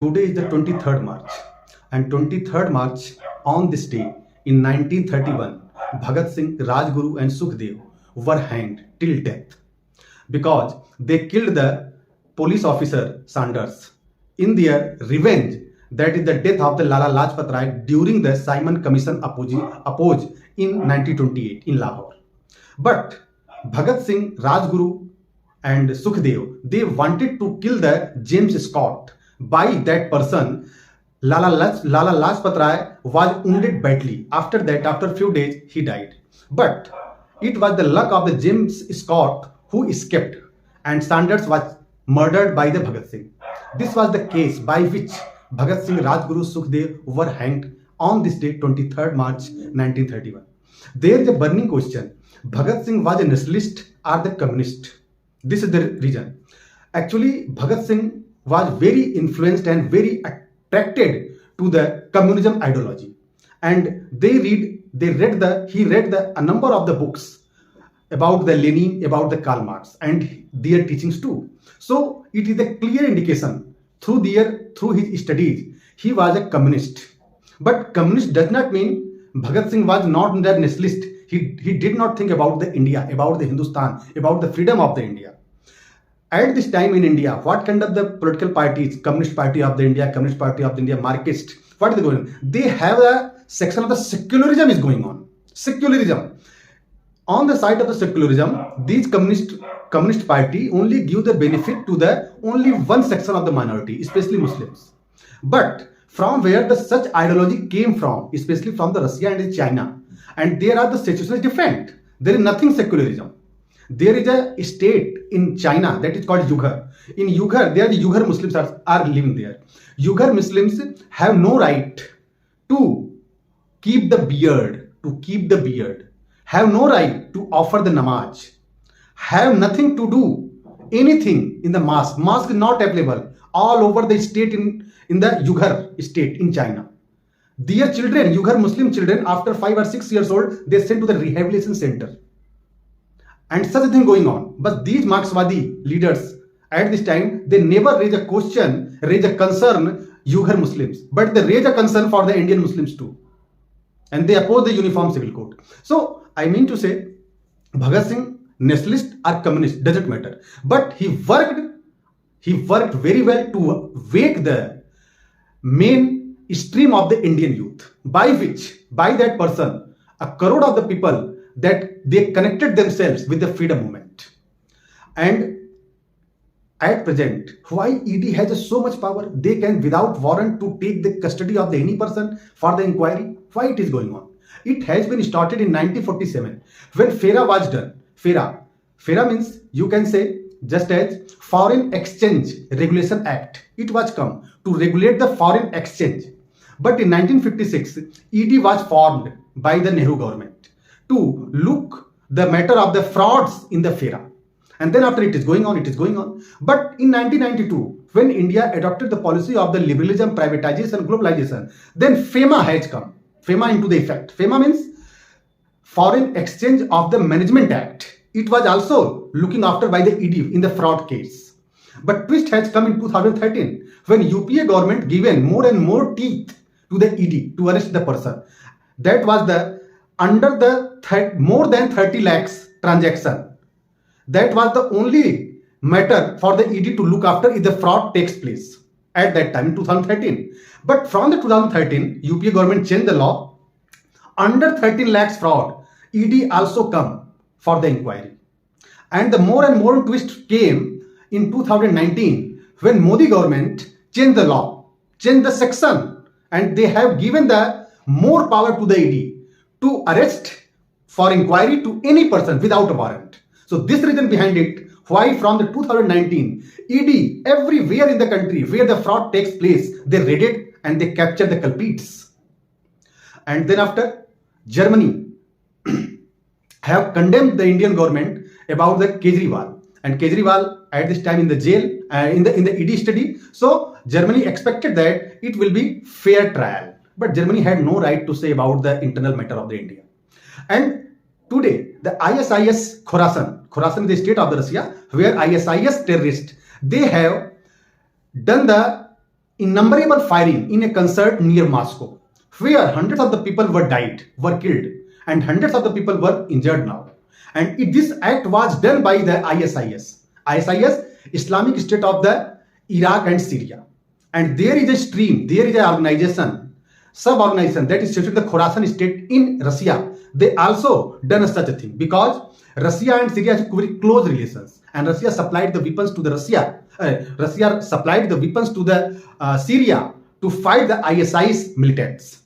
Today is the 23rd March, and 23rd March, on this day in 1931, Bhagat Singh, Rajguru, and Sukhdev were hanged till death because they killed the police officer Sanders in their revenge. That is the death of the Lala Lajpat Rai during the Simon Commission opposed in 1928 in Lahore. But Bhagat Singh, Rajguru, and Sukhdev, they wanted to kill the James Scott. By that person, Lala Lajpat Rai was wounded badly. After that, after a few days, he died. But it was the luck of the James Scott who escaped, and Sanders was murdered by the Bhagat Singh. This was the case by which Bhagat Singh, Rajguru, Sukhdev were hanged on this day, 23rd March 1931. There is a burning question. Bhagat Singh was a nationalist or the communist? This is the reason. Actually, Bhagat Singh was very influenced and very attracted to the communism ideology, and he read a number of the books about the Lenin, about the Karl Marx, and their teachings too. So it is a clear indication through his studies he was a communist. But communist does not mean Bhagat Singh was not the nationalist. He did not think about the India, about the Hindustan, about the freedom of the India. At this time in India, what kind of the political parties? Communist Party of the India, Communist Party of the India, Marxist. What is they going on? They have a section of the secularism is going on. Secularism. On the side of the secularism, these communist party only give the benefit to the only one section of the minority, especially Muslims. But from where the such ideology came from, especially from the Russia and China, and there are the situations different. There is nothing secularism. There is a state in China that is called Uyghur. In Uyghur, there the Uyghur Muslims are living there. Uyghur Muslims have no right to keep the beard, have no right to offer the namaz, have nothing to do anything in the mosque. Mosque is not available all over the state in the Uyghur state in China. Their children, Uyghur Muslim children, after 5 or 6 years old, they sent to the rehabilitation center. And such a thing going on. But these Marxwadi leaders at this time, they never raise a question, raise a concern Uyghur Muslims, but they raise a concern for the Indian Muslims too. And they oppose the Uniform Civil Code. So I mean to say, Bhagat Singh, nationalist or communist, doesn't matter. But he worked very well to wake the main stream of the Indian youth, by that person, a crore of the people, that they connected themselves with the freedom movement. And at present, why ED has so much power? They can, without warrant, to take the custody of any person for the inquiry. Why it is going on? It has been started in 1947 when FERA was done. FERA means, you can say, just as Foreign Exchange Regulation Act. It was come to regulate the foreign exchange. But in 1956, ED was formed by the Nehru government to look the matter of the frauds in the FERA. And then after it is going on. But in 1992, when India adopted the policy of the liberalism, privatization, globalization, then FEMA has come. FEMA into the effect. FEMA means Foreign Exchange of the Management Act. It was also looking after by the ED in the fraud case. But twist has come in 2013 when UPA government given more and more teeth to the ED to arrest the person. That was the under the more than 30 lakhs transaction. That was the only matter for the ED to look after if the fraud takes place at that time in 2013. But from the 2013, UPA government changed the law. Under 13 lakhs fraud, ED also come for the inquiry. And the more and more twist came in 2019 when Modi government changed the law, changed the section, and they have given the more power to the ED to arrest for inquiry to any person without a warrant. So this reason behind it, why from the 2019, ED everywhere in the country where the fraud takes place, they raid it and they capture the culprits. And then after, Germany have condemned the Indian government about the Kejriwal. And Kejriwal at this time in the jail, in the ED study. So Germany expected that it will be fair trial. But Germany had no right to say about the internal matter of the India. And today, the ISIS Khorasan is the state of the Russia, where ISIS terrorists, they have done the innumerable firing in a concert near Moscow, where hundreds of the people were killed, and hundreds of the people were injured now. And this act was done by the ISIS, Islamic State of the Iraq and Syria. And there is a stream, there is an organization, sub-organization that is situated in the Khorasan state in Russia. They also done such a thing because Russia and Syria have very close relations, and Russia supplied the weapons to the Russia supplied the weapons to the Syria to fight the ISIS militants.